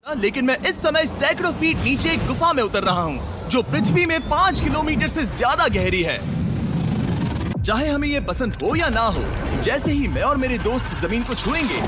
लेकिन मैं इस समय सैकड़ों फीट नीचे एक गुफा में उतर रहा हूँ जो पृथ्वी में 5 किलोमीटर से ज्यादा गहरी है। चाहे हमें ये पसंद हो या ना हो, जैसे ही मैं और मेरे दोस्त जमीन को छुएंगे,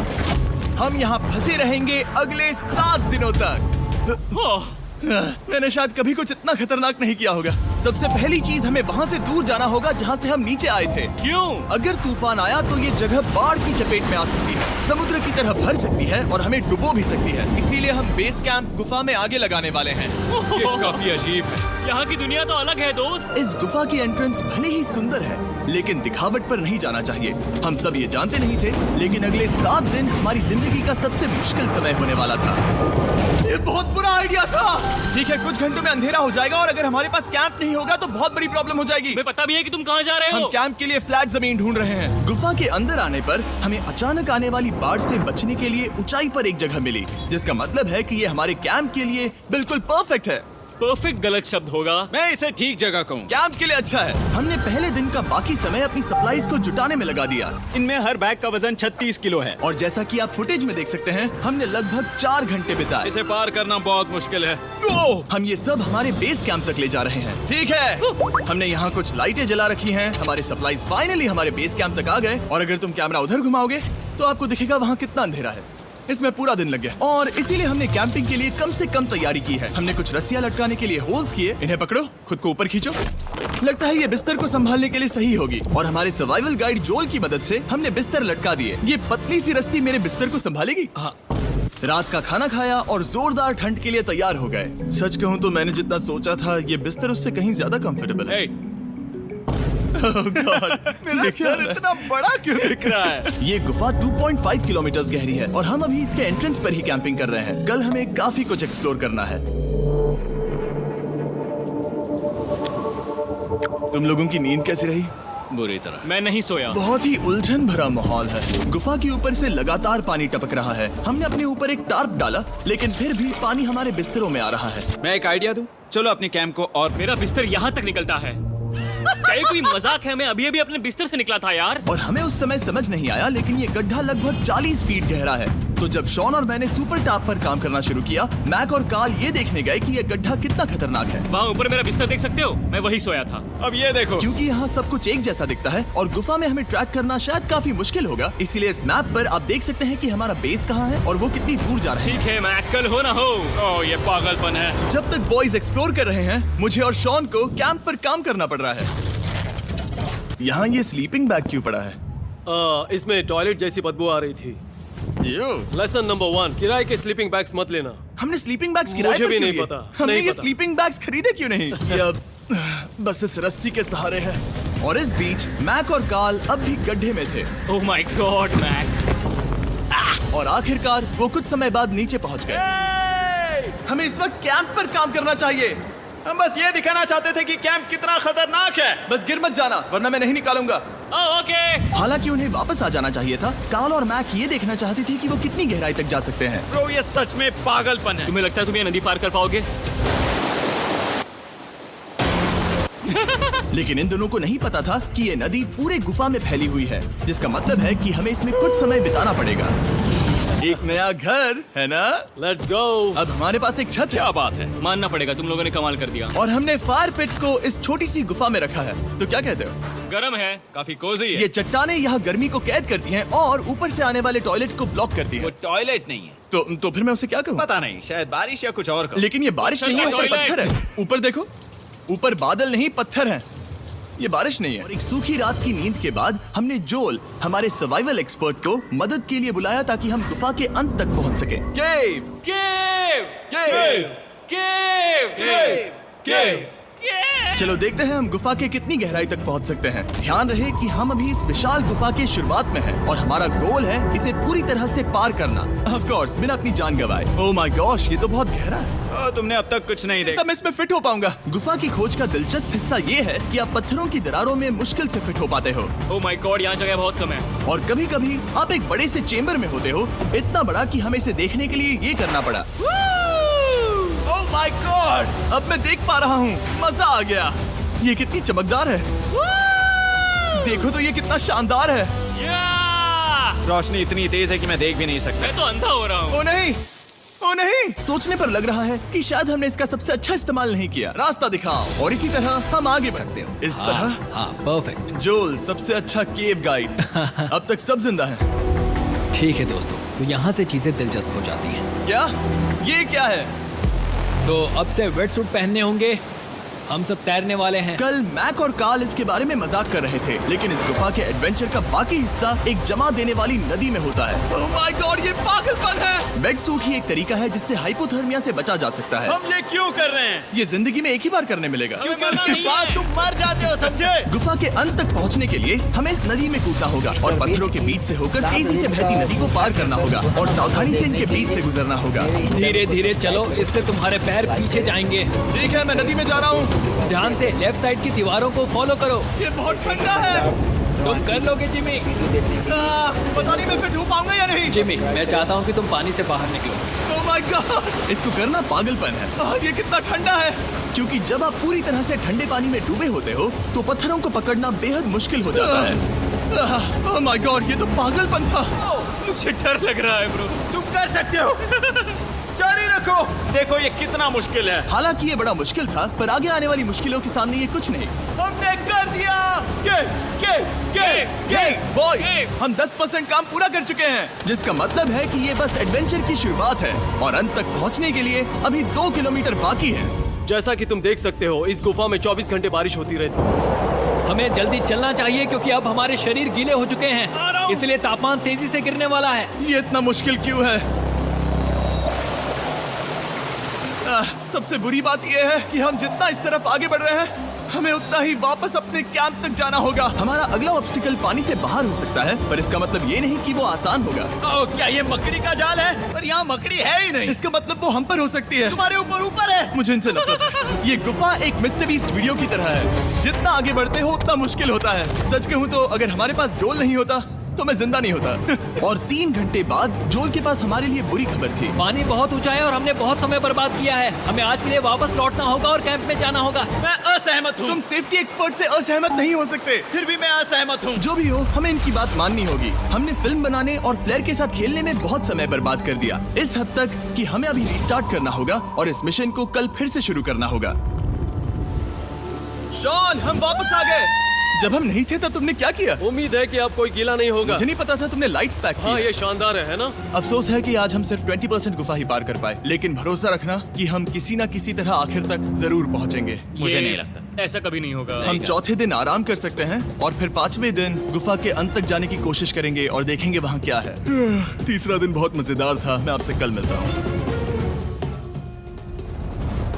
हम यहाँ फंसे रहेंगे अगले 7 दिनों तक। मैंने शायद कभी कुछ इतना खतरनाक नहीं किया होगा। सबसे पहली चीज, हमें वहाँ से दूर जाना होगा जहाँ से हम नीचे आए थे। क्यों? अगर तूफान आया तो ये जगह बाढ़ की चपेट में आ सकती है, समुद्र की तरह भर सकती है और हमें डुबो भी सकती है। इसीलिए हम बेस कैंप गुफा में आगे लगाने वाले हैं। ये काफी अजीब है। यहाँ की दुनिया तो अलग है दोस्त। इस गुफा की एंट्रेंस भले ही सुंदर है, लेकिन दिखावट पर नहीं जाना चाहिए। हम सब ये जानते नहीं थे, लेकिन अगले 7 दिन हमारी जिंदगी का सबसे मुश्किल समय होने वाला था। ये बहुत बुरा आइडिया था। ठीक है, कुछ घंटों में अंधेरा हो जाएगा और अगर हमारे पास कैंप नहीं होगा तो बहुत बड़ी प्रॉब्लम हो जाएगी। हमें पता भी है कि तुम कहाँ जा रहे हम हो। कैंप के लिए फ्लैट जमीन ढूंढ रहे हैं। गुफा के अंदर आने पर हमें अचानक आने वाली बाढ़ से बचने के लिए ऊंचाई पर एक जगह मिली, जिसका मतलब है कि ये हमारे कैंप के लिए बिल्कुल परफेक्ट है। परफेक्ट गलत शब्द होगा। मैं इसे ठीक जगह कहूँ। कैंप के लिए अच्छा है। हमने पहले दिन का बाकी समय अपनी सप्लाईज को जुटाने में लगा दिया। इनमें हर बैग का वजन 36 किलो है और जैसा कि आप फुटेज में देख सकते हैं, हमने लगभग 4 घंटे बिताए। इसे पार करना बहुत मुश्किल है। हम ये सब हमारे बेस कैंप तक ले जा रहे हैं। ठीक है, हमने यहाँ कुछ लाइटें जला रखी हैं। हमारे सप्लाईज फाइनली हमारे बेस कैंप तक आ गए और अगर तुम कैमरा उधर घुमाओगे तो आपको दिखेगा वहाँ कितना अंधेरा है। इसमें पूरा दिन लग गया और इसीलिए हमने कैंपिंग के लिए कम से कम तैयारी की है। हमने कुछ रस्सियां लटकाने के लिए होल्स किए। इन्हें पकड़ो, खुद को ऊपर खींचो। लगता है ये बिस्तर को संभालने के लिए सही होगी। और हमारे सर्वाइवल गाइड जोल की मदद से हमने बिस्तर लटका दिए। ये पतली सी रस्सी मेरे बिस्तर को संभालेगी। हाँ। रात का खाना खाया और जोरदार ठंड के लिए तैयार हो गए। सच कहूँ तो मैंने जितना सोचा था, ये बिस्तर उससे कहीं ज्यादा कंफर्टेबल है। Oh God, मेरा सर इतना बड़ा क्यों दिख रहा है? ये गुफा 2.5 किलोमीटर गहरी है और हम अभी इसके एंट्रेंस पर ही कैंपिंग कर रहे हैं। कल हमें काफी कुछ एक्सप्लोर करना है। तुम लोगों की नींद कैसी रही? बुरी तरह। मैं नहीं सोया। बहुत ही उलझन भरा माहौल है। गुफा के ऊपर से लगातार पानी टपक रहा है। हमने अपने ऊपर एक टार्प डाला, लेकिन फिर भी पानी हमारे बिस्तरों में आ रहा है। मैं एक आइडिया दूं? चलो अपने कैंप को और मेरा बिस्तर यहाँ तक निकलता है। क्या ये कोई मजाक है? मैं अभी अभी अपने बिस्तर से निकला था यार। और हमें उस समय समझ नहीं आया, लेकिन ये गड्ढा लगभग 40 फीट गहरा है। तो जब शॉन और मैंने सुपर टॉप पर काम करना शुरू किया, मैक और कार्ल ये देखने गए कि ये गड्ढा कितना खतरनाक है। वहाँ ऊपर मेरा बिस्तर देख सकते हो? मैं वही सोया था। अब ये देखो। क्योंकि यहाँ सब कुछ एक जैसा दिखता है और गुफा में हमें ट्रैक करना शायद काफी मुश्किल होगा, इसीलिए इस मैप पर आप देख सकते हैं कि हमारा बेस कहाँ है और वो कितनी दूर जा रहा है। ठीक है, मैं कल हो ना हो। ओह, ये पागलपन है। जब तक बॉयज एक्सप्लोर कर रहे हैं, मुझे और शॉन को कैंप पर काम करना पड़ रहा है। यहाँ ये स्लीपिंग बैग क्यों पड़ा है? इसमें टॉयलेट जैसी बदबू आ रही थी। लेसन नंबर 1, किराए के स्लीपिंग बैग्स मत लेना। हमने स्लीपिंग बैग्स किराए मुझे पर भी क्यों नहीं लिए? पता, हमने नहीं ये पता। स्लीपिंग बैग्स खरीदे क्यों नहीं? ये अब बस इस रस्सी के सहारे है। और इस बीच मैक और कार्ल अब भी गड्ढे में थे ओह माय गॉड मैक। और आखिरकार वो कुछ समय बाद नीचे पहुंच गए। हमें इस वक्त कैंप पर काम करना चाहिए। हम बस ये दिखाना चाहते थे कि कैंप कितना खतरनाक है। बस गिर मत जाना, वरना मैं नहीं निकालूंगा। ओके। हालांकि उन्हें वापस आ जाना चाहिए था। कार्ल और मैक ये देखना चाहते थे कि वो कितनी गहराई तक जा सकते हैं। ब्रो, ये सच में पागलपन है। तुम्हें लगता है तुम ये नदी पार कर पाओगे? लेकिन इन दोनों को नहीं पता था कि ये नदी पूरे गुफा में फैली हुई है, जिसका मतलब है कि हमें इसमें कुछ समय बिताना पड़ेगा। एक नया घर है ना? Let's go. अब हमारे पास एक छत है। क्या बात है। मानना पड़ेगा, तुम लोगों ने कमाल कर दिया। और हमने फायर पिट को इस छोटी सी गुफा में रखा है। तो क्या कहते हो? गरम है। काफी कोजी है। ये चट्टानें यहाँ गर्मी को कैद करती हैं और ऊपर से आने वाले टॉयलेट को ब्लॉक करती वो हैं। टॉयलेट नहीं है। तो फिर मैं उसे क्या कहूँ? पता नहीं, शायद बारिश या कुछ और कहूं। लेकिन ये बारिश नहीं है, ऊपर टॉयलेट। पत्थर है। ऊपर देखो, ऊपर बादल नहीं पत्थर हैं। ये बारिश नहीं है। और एक सूखी रात की नींद के बाद हमने जोल, हमारे सर्वाइवल एक्सपर्ट को मदद के लिए बुलाया ताकि हम गुफा के अंत तक पहुंच सके। केव, केव, केव, केव, केव, केव। केव। चलो देखते हैं हम गुफा के कितनी गहराई तक पहुंच सकते हैं। ध्यान रहे कि हम अभी इस विशाल गुफा के शुरुआत में हैं और हमारा गोल है इसे पूरी तरह से पार करना। ऑफ कोर्स, बिना अपनी जान गंवाए। ओह माय गॉश, ये तो बहुत गहरा है। तुमने अब तक कुछ नहीं देखा। तब मैं इसमें फिट हो पाऊंगा। गुफा की खोज का दिलचस्प हिस्सा ये है कि आप पत्थरों की दरारों में मुश्किल से फिट हो पाते हो। ओह माय गॉड, यहाँ जगह बहुत कम है। और कभी कभी आप एक बड़े से चेम्बर में होते हो, इतना बड़ा कि हमें इसे देखने के लिए ये करना पड़ा। ओह माय गॉड, अब मैं देख पा रहा हूँ। मजा आ गया। ये कितनी चमकदार है। देखो तो ये कितना शानदार है। या! रोशनी इतनी तेज है कि मैं देख भी नहीं सकता। मैं तो अंधा हो रहा हूँ। ओ नहीं, ओ नहीं, सोचने पर लग रहा है कि शायद हमने इसका सबसे अच्छा इस्तेमाल नहीं किया। रास्ता दिखाओ और इसी तरह हम आगे बढ़ सकते हो। इस तरह। हाँ परफेक्ट। जोल सबसे अच्छा केव गाइड। अब तक सब जिंदा हैं। ठीक है दोस्तों, तो यहाँ से चीजें दिलचस्प हो जाती हैं। क्या? ये क्या है? तो अब से वेट सूट पहनने होंगे, हम सब तैरने वाले हैं। कल मैक और कार्ल इसके बारे में मजाक कर रहे थे, लेकिन इस गुफा के एडवेंचर का बाकी हिस्सा एक जमा देने वाली नदी में होता है। ओह माय गॉड, ये पागलपन है। वेट सूट ही एक तरीका है जिससे हाइपोथर्मिया से बचा जा सकता है। हम ये क्यों कर रहे हैं? ये जिंदगी में एक ही बार करने मिलेगा। क्योंकि उसके बाद तुम मर जाते हो, समझे? गुफा के अंत तक पहुंचने के लिए हमें इस नदी में कूदना होगा और पत्थरों के बीच से होकर तेजी से बहती नदी को पार करना होगा और सावधानी से इनके बीच से गुजरना होगा। धीरे धीरे चलो, इससे तुम्हारे पैर पीछे जाएंगे। ठीक है, मैं नदी में जा रहा हूँ। ध्यान से लेफ्ट साइड की दीवारों को फॉलो करो। ये बहुत ठंडा है। तुम कर लोगे जिमी। पता नहीं मैं फिर डूब पाऊंगा या नहीं। जिमी, मैं चाहता हूँ कि तुम पानी से बाहर निकलो। ओह माय गॉड, इसको करना पागलपन है। ये कितना ठंडा है। क्योंकि जब आप पूरी तरह से ठंडे पानी में डूबे होते हो तो पत्थरों को पकड़ना बेहद मुश्किल हो जाता है। ओह माय गॉड, ये तो पागलपन था। मुझे डर लग रहा है ब्रो। तुम कर सकते हो। जारी रखो। देखो ये कितना मुश्किल है। हालांकि ये बड़ा मुश्किल था, पर आगे आने वाली मुश्किलों के सामने ये कुछ नहीं। हमने कर दिया। बॉय, हम 10% काम पूरा कर चुके हैं, जिसका मतलब है कि ये बस एडवेंचर की शुरुआत है और अंत तक पहुंचने के लिए अभी 2 किलोमीटर बाकी है। जैसा कि तुम देख सकते हो, इस गुफा में 24 घंटे बारिश होती रहती है। हमें जल्दी चलना चाहिए क्योंकि अब हमारे शरीर गीले हो चुके हैं, इसलिए तापमान तेजी से गिरने वाला है। ये इतना मुश्किल क्यों है? सबसे बुरी बात यह है कि हम जितना इस तरफ आगे बढ़ रहे हैं, हमें उतना ही वापस अपने कैंप तक जाना होगा। हमारा अगला ऑब्स्टिकल पानी से बाहर हो सकता है, पर इसका मतलब ये नहीं कि वो आसान होगा। क्या ये मकड़ी का जाल है? पर यहाँ मकड़ी है ही नहीं। इसका मतलब वो हम पर हो सकती है। तुम्हारे ऊपर है। मुझे इनसे नफरत है। ये गुफा एक मिस्टर बीस्ट वीडियो की तरह है। जितना आगे बढ़ते हो उतना मुश्किल होता है। सच कहूँ तो अगर हमारे पास जोल नहीं होता तो मैं जिंदा नहीं होता। और 3 घंटे बाद जोल के पास हमारे लिए बुरी खबर थी। पानी बहुत ऊंचा है और हमने बहुत समय बर्बाद किया है। हमें आज के लिए वापस लौटना होगा और कैंप में जाना होगा। मैं असहमत हूँ। तुम सेफ्टी एक्सपर्ट से असहमत नहीं हो सकते। फिर भी मैं असहमत हूँ। जो भी हो, हमें इनकी बात माननी होगी। हमने फिल्म बनाने और फ्लेयर के साथ खेलने में बहुत समय बर्बाद कर दिया, इस हद तक कि हमें अभी रिस्टार्ट करना होगा और इस मिशन को कल फिर से शुरू करना होगा। शॉन, हम वापस आ गए। जब हम नहीं थे तब तुमने क्या किया? उम्मीद है कि अब कोई गीला नहीं होगा। मुझे नहीं पता था तुमने लाइट्स पैक की। हाँ, ये शानदार है ना? अफसोस है कि आज हम सिर्फ 20% गुफा ही पार कर पाए, लेकिन भरोसा रखना कि हम किसी न किसी तरह आखिर तक जरूर पहुंचेंगे। मुझे नहीं लगता ऐसा कभी नहीं होगा। हम चौथे दिन आराम कर सकते हैं और फिर 5वें दिन गुफा के अंत तक जाने की कोशिश करेंगे और देखेंगे वहाँ क्या है। तीसरा दिन बहुत मजेदार था। मैं आपसे कल मिलता हूँ।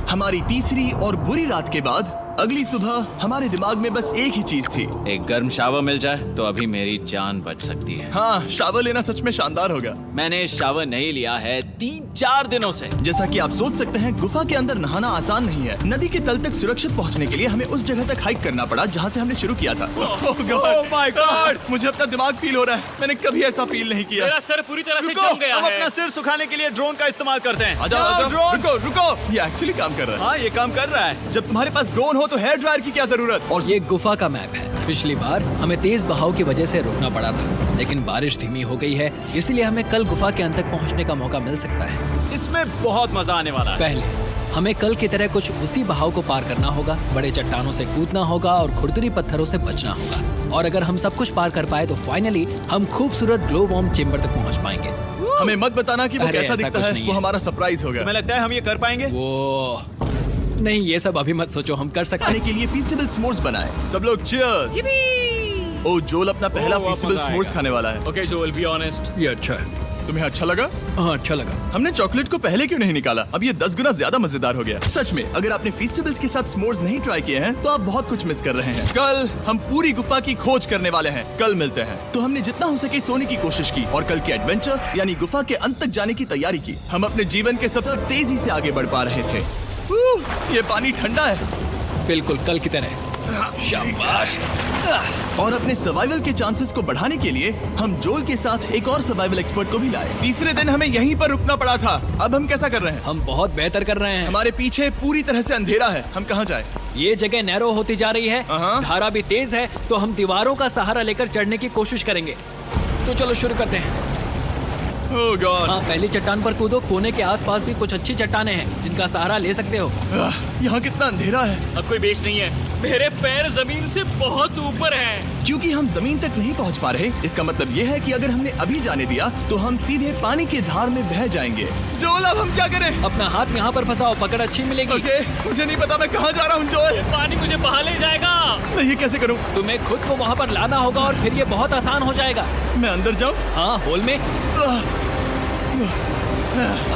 हमारी तीसरी और बुरी रात के बाद अगली सुबह हमारे दिमाग में बस एक ही चीज थी। एक गर्म शावर मिल जाए तो अभी मेरी जान बच सकती है। हाँ, शावर लेना सच में शानदार होगा। मैंने शावर नहीं लिया है 3-4 दिनों से। जैसा कि आप सोच सकते हैं, गुफा के अंदर नहाना आसान नहीं है। नदी के तल तक सुरक्षित पहुंचने के लिए हमें उस जगह तक हाइक करना पड़ा जहां से हमने शुरू किया था। Oh my God! मुझे अपना दिमाग फील हो रहा है। मैंने कभी ऐसा फील नहीं किया। मेरा सर पूरी तरह से रुको, जम गया हम है। अपना सिर सुखाने के लिए ड्रोन का इस्तेमाल करते हैं। आ जाओ, ड्रोन। रुको रुको, ये एक्चुअली काम कर रहा है। हाँ, ये काम कर रहा है। जब तुम्हारे पास ड्रोन हो तो हेयर ड्रायर की क्या जरूरत? और ये गुफा का मैप है। पिछली बार हमें तेज बहाव की वजह से रुकना पड़ा था, लेकिन बारिश धीमी हो गई है, इसलिए हमें कल गुफा के अंत तक पहुंचने का मौका मिल सकता है। इसमें बहुत मजा आने वाला है। पहले हमें कल की तरह कुछ उसी बहाव को पार करना होगा, बड़े चट्टानों से कूदना होगा और खुरदुरी पत्थरों से बचना होगा। और अगर हम सब कुछ पार कर पाए तो फाइनली हम खूबसूरत ग्लो वार्म चेम्बर तक पहुंच पाएंगे। हमें मत बताना कि वो अरे, कैसा ऐसा दिखता कुछ है। नहीं वो है। हमारा सरप्राइज होगा। तुम्हें लगता है हम ये कर पाएंगे? वो नहीं, ये सब अभी मत सोचो, हम कर सकते खाने हैं। के लिए फीस्टेबल स्मोर्स बनाए। सब लोग चीयर्स। ओ, जोल अपना पहला अब फीस्टेबल मजा स्मोर्स आएगा। खाने वाला है। Okay Joel, be honest. ये अच्छा है। तुम्हें अच्छा लगा? हाँ, अच्छा लगा। हमने चॉकलेट को पहले क्यों नहीं निकाला? अब ये 10 गुना ज्यादा मजेदार हो गया। सच में, अगर आपने फीस्टेबल्स के साथ स्मोर्स नहीं ट्राई किए हैं तो आप बहुत कुछ मिस कर रहे हैं। कल हम पूरी गुफा की खोज करने वाले हैं। कल मिलते हैं। तो हमने जितना हो सके सोने की कोशिश की और कल के एडवेंचर यानी गुफा के अंत तक जाने की तैयारी की। हम अपने जीवन के सबसे तेजी से आगे बढ़ पा रहे थे। ये पानी ठंडा है। बिल्कुल कल की तरह। शाबाश। और अपने सर्वाइवल के चांसेस को बढ़ाने के लिए हम जोल के साथ एक और सर्वाइवल एक्सपर्ट को भी लाए। तीसरे दिन हमें यहीं पर रुकना पड़ा था। अब हम कैसा कर रहे हैं? हम बहुत बेहतर कर रहे हैं। हमारे पीछे पूरी तरह से अंधेरा है। हम कहाँ जाएं? ये जगह नैरो होती जा रही है, हाँ। धारा भी तेज है, तो हम दीवारों का सहारा लेकर चढ़ने की कोशिश करेंगे। तो चलो शुरू करते हैं। ओह गॉड। हाँ, पहली चट्टान पर कूदो। कोने के आसपास भी कुछ अच्छी चट्टानें हैं जिनका सहारा ले सकते हो। यहाँ कितना अंधेरा है। अब कोई बेस नहीं है, मेरे पैर जमीन से बहुत ऊपर हैं। क्योंकि हम जमीन तक नहीं पहुँच पा रहे, इसका मतलब ये है कि अगर हमने अभी जाने दिया तो हम सीधे पानी की धार में बह जाएंगे। जोल, अब हम क्या करें? अपना हाथ यहाँ पर फंसाओ, पकड़ अच्छी मिलेगी। ओके, मुझे नहीं पता मैं कहाँ जा रहा हूँ जोल। पानी मुझे बहा ले जाएगा। मैं ये कैसे करूँ? तुम्हें खुद को वहाँ पर लाना होगा और फिर ये बहुत आसान हो जाएगा। मैं अंदर जाऊँ? हाँ, होल में।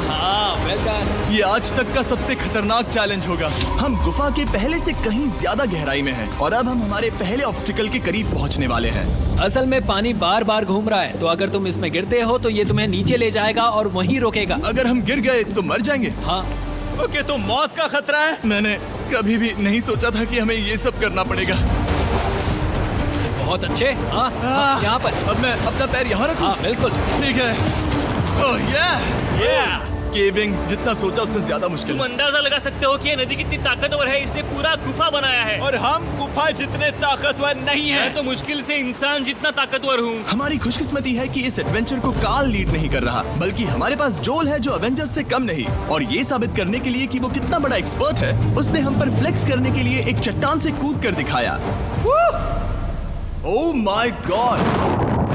हाँ, वेल डन। ये आज तक का सबसे खतरनाक चैलेंज होगा। हम गुफा के पहले से कहीं ज्यादा गहराई में हैं और अब हम हमारे पहले ऑब्स्टिकल के करीब पहुंचने वाले हैं। असल में पानी बार बार घूम रहा है, तो अगर तुम इसमें गिरते हो तो ये तुम्हें नीचे ले जाएगा और वहीं रोकेगा। अगर हम गिर गए तो मर जाएंगे। हाँ, ओके, तो मौत का खतरा है। मैंने कभी भी नहीं सोचा था कि हमें ये सब करना पड़ेगा। बहुत अच्छे। हाँ, हाँ, यहाँ पर। अब मैं अपना पैर यहाँ रखूं? हाँ, बिल्कुल। ठीक है। ओह yeah! केविंग जितना सोचा उससे ज्यादा मुश्किल तुम है। अंदाजा लगा सकते हो कि ये नदी कितनी ताकतवर है। इसने पूरा गुफा बनाया है और हम गुफा जितने ताकतवर नहीं मैं हैं। तो मुश्किल से इंसान जितना ताकतवर हूँ। हमारी खुशकिस्मती है कि इस एडवेंचर को काल लीड नहीं कर रहा, बल्कि हमारे पास जोल है जो अवेंजर्स से कम नहीं। और ये साबित करने के लिए कि वो कितना बड़ा एक्सपर्ट है, उसने हम पर फ्लेक्स करने के लिए एक चट्टान से कूद कर दिखाया। ओह माय गॉड,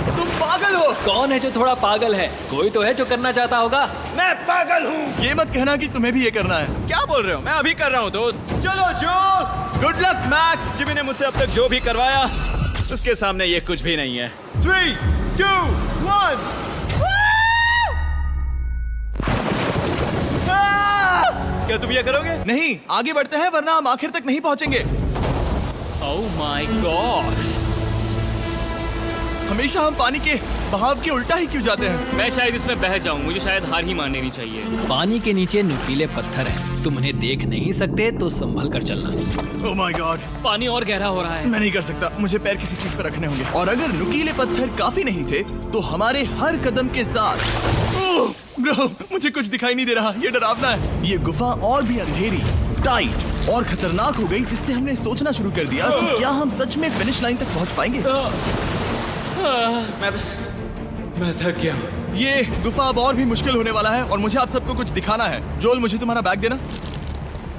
तुम पागल हो। कौन है जो थोड़ा पागल है? कोई तो है जो करना चाहता होगा। मैं पागल हूँ। ये मत कहना कि तुम्हें भी ये करना है। क्या बोल रहे हो? मैं अभी कर रहा हूँ दोस्त। चलो जो, गुड लक मैक। जिमी ने मुझसे अब तक जो भी करवाया उसके सामने ये कुछ भी नहीं है। 3, 2, 1। क्या तुम ये करोगे? नहीं, आगे बढ़ते हैं वरना हम आखिर तक नहीं पहुंचेंगे। ओह माय गॉड, हमेशा हम पानी के बहाव के उल्टा ही क्यों जाते हैं? मैं शायद इसमें बह जाऊं। मुझे शायद हार ही मान लेनी चाहिए। पानी के नीचे नुकीले पत्थर हैं। तुम उन्हें देख नहीं सकते तो संभल कर चलना। ओह माय गॉड, पानी और गहरा हो रहा है। मैं नहीं कर सकता। मुझे पैर किसी चीज पर रखने होंगे। और अगर नुकीले पत्थर काफी नहीं थे तो हमारे हर कदम के साथ ब्रो, मुझे कुछ दिखाई नहीं दे रहा। ये डरावना है। ये गुफा और भी अंधेरी, टाइट और खतरनाक हो गई, जिससे हमने सोचना शुरू कर दिया कि क्या हम सच में फिनिश लाइन तक पहुंच पाएंगे। मैं थक गया। ये गुफा अब और भी मुश्किल होने वाला है और मुझे आप सबको कुछ दिखाना है। जोल, मुझे तुम्हारा बैग देना।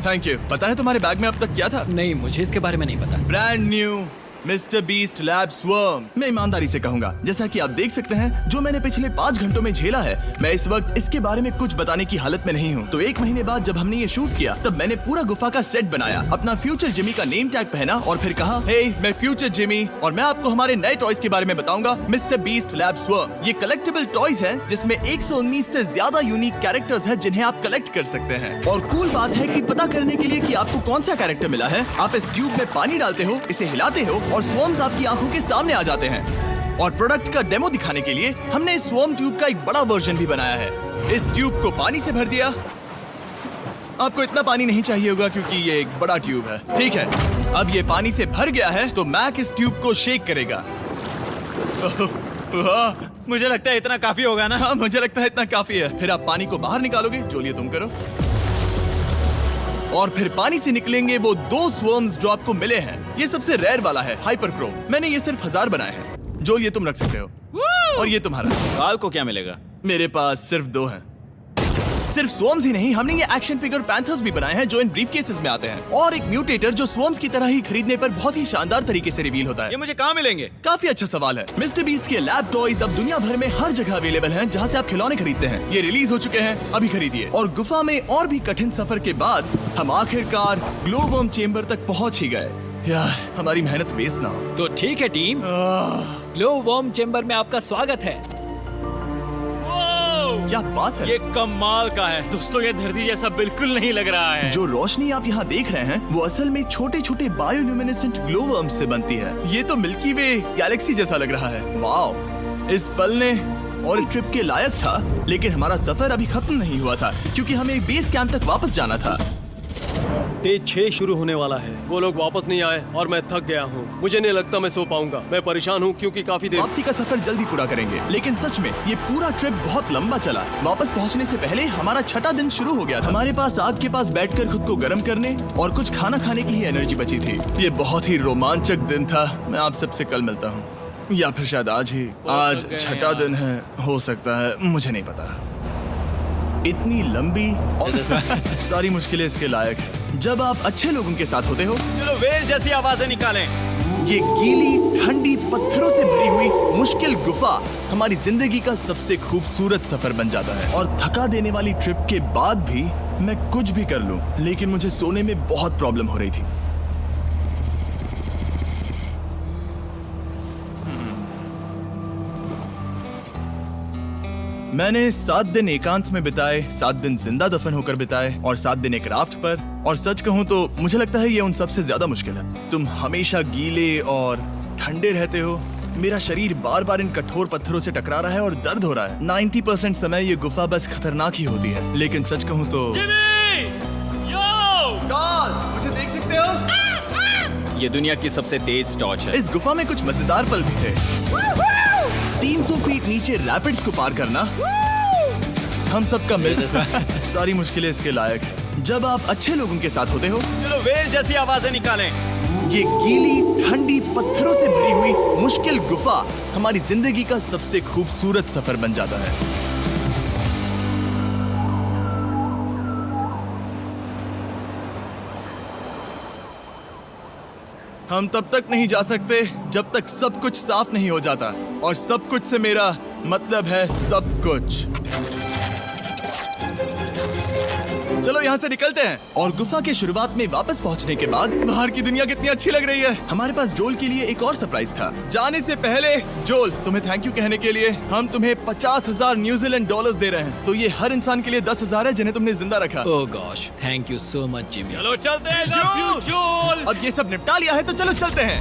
Thank you. पता है तुम्हारे बैग में अब तक क्या था? नहीं, मुझे इसके बारे में नहीं पता। Brand new mister beast lab swarm. मैं ईमानदारी से कहूंगा, जैसा कि आप देख सकते हैं, जो मैंने पिछले 5 घंटों में झेला है, मैं इस वक्त इसके बारे में कुछ बताने की हालत में नहीं हूँ। तो 1 महीने बाद जब हमने ये शूट किया, तब मैंने पूरा गुफा का सेट बनाया, अपना फ्यूचर जिमी का नेम टैग पहना और फिर कहा, हे मैं फ्यूचर जिमी और मैं आपको हमारे नए टॉयज के बारे में बताऊंगा, मिस्टर बीस्ट लैब स्वर्म। ये कलेक्टेबल टॉयज हैं जिसमें 119 से ज्यादा यूनिक कैरेक्टर्स हैं जिन्हें आप कलेक्ट कर सकते हैं। और कूल बात है कि पता करने के लिए कि आपको कौन सा कैरेक्टर मिला है, आप इस ट्यूब में पानी डालते हो, इसे हिलाते हो और स्वर्म्स आपकी आंखों के सामने आ जाते हैं। और प्रोडक्ट का डेमो दिखाने के लिए हमने इस स्वॉर्म ट्यूब का एक बड़ा वर्जन भी बनाया है। इस ट्यूब को पानी से भर दिया। आपको इतना पानी नहीं चाहिए होगा क्योंकि ये एक बड़ा ट्यूब है। ठीक है, अब ये पानी से भर गया है तो मैक इस ट्यूब को शेक करेगा। मुझे लगता है इतना काफी होगा ना? हाँ, मुझे लगता है इतना काफी है। फिर आप पानी को बाहर निकालोगे। जोलिए तुम करो। और फिर पानी से निकलेंगे वो 2 स्वर्म्स जो आपको मिले हैं। ये सबसे रेयर वाला है, हाइपरक्रोम। मैंने ये सिर्फ 1000 बनाए हैं। जो ये तुम रख सकते हो और ये तुम्हारा। काल को क्या मिलेगा? मेरे पास सिर्फ 2 हैं। सिर्फ स्वर्म्स ही नहीं, हमने ये एक्शन फिगर पैंथर्स भी बनाए हैं जो इन ब्रीफकेसेस में आते हैं, और एक म्यूटेटर जो स्वर्म्स की तरह ही खरीदने पर बहुत ही शानदार तरीके से रिवील होता है। ये मुझे कहाँ मिलेंगे? काफी अच्छा सवाल है। मिस्टर बीस्ट के लैब टॉयज अब दुनिया भर में हर जगह अवेलेबल हैं जहां से आप खिलौने खरीदते हैं। ये रिलीज हो चुके हैं, अभी खरीदिए। और गुफा में और भी कठिन सफर के बाद हम आखिरकार ग्लोवर्म चेंबर तक पहुंच ही गए। यार, हमारी मेहनत वेस्ट ना हो। तो ठीक है टीम, ग्लो वर्म चेंबर में आपका स्वागत है। क्या बात है? ये कमाल का है। दोस्तों, ये धरती जैसा बिल्कुल नहीं लग रहा है। जो रोशनी आप यहाँ देख रहे हैं वो असल में छोटे छोटे बायोल्यूमिनेसेंट ग्लोवर्म्स से बनती है। ये तो मिल्की वे गैलेक्सी जैसा लग रहा है। वाओ, इस पल ने और इस ट्रिप के लायक था, लेकिन हमारा सफर अभी खत्म नहीं हुआ था क्योंकि हमें बेस कैंप तक वापस जाना था। डे 6 शुरू होने वाला है। वो लोग वापस नहीं आए और मैं थक गया हूँ। मुझे नहीं लगता मैं सो पाऊंगा। मैं परेशान हूँ क्योंकि काफी देर। वापसी का सफर जल्दी पूरा करेंगे, लेकिन सच में ये पूरा ट्रिप बहुत लंबा चला। वापस पहुँचने से पहले हमारा 6ठा दिन शुरू हो गया था। हमारे पास आग के पास बैठकर खुद को गर्म करने और कुछ खाना खाने की ही एनर्जी बची थी। ये बहुत ही रोमांचक दिन था। मैं आप सबसे कल मिलता हूँ। या फिर शायद आज ही। आज छठा दिन है, हो सकता है, मुझे नहीं पता। इतनी लंबी और सारी मुश्किलें इसके लायक है जब आप अच्छे लोगों के साथ होते हो। चलो वेल जैसी आवाजें निकालें। ये गीली ठंडी पत्थरों से भरी हुई मुश्किल गुफा हमारी जिंदगी का सबसे खूबसूरत सफर बन जाता है। और थका देने वाली ट्रिप के बाद भी मैं कुछ भी कर लूं, लेकिन मुझे सोने में बहुत प्रॉब्लम हो रही थी। मैंने 7 दिन एकांत में बिताए, 7 दिन जिंदा दफन होकर बिताए और 7 दिन एक राफ्ट पर। और सच कहूं तो मुझे लगता है ये उन सबसे ज्यादा मुश्किल है। तुम हमेशा गीले और ठंडे रहते हो। मेरा शरीर बार बार इन कठोर पत्थरों से टकरा रहा है और दर्द हो रहा है। 90% समय ये गुफा बस खतरनाक ही होती है, लेकिन सच कहूं तो कॉल, मुझे देख सकते हो? ये दुनिया की सबसे तेज टॉर्च है। इस गुफा में कुछ मजेदार पल भी थे। 300 फीट नीचे रैपिड्स को पार करना हम सबका मिल सारी मुश्किलें इसके लायक है जब आप अच्छे लोगों के साथ होते हो। चलो वेल जैसी आवाजें निकालें। ये गीली ठंडी पत्थरों से भरी हुई मुश्किल गुफा हमारी जिंदगी का सबसे खूबसूरत सफर बन जाता है। हम तब तक नहीं जा सकते जब तक सब कुछ साफ नहीं हो जाता, और सब कुछ से मेरा मतलब है सब कुछ। चलो यहाँ से निकलते हैं। और गुफा के शुरुआत में वापस पहुँचने के बाद बाहर की दुनिया कितनी अच्छी लग रही है। हमारे पास जोल के लिए एक और सरप्राइज था। जाने से पहले जोल, तुम्हें थैंक यू कहने के लिए हम तुम्हें 50,000 न्यूजीलैंड डॉलर्स दे रहे हैं। तो ये हर इंसान के लिए 10,000 है जिन्हें तुमने जिंदा रखा। Oh gosh, thank you so much Jimmy. चलो चलते हैं जोल। जोल। अब ये सब निपटा लिया है तो चलो चलते हैं।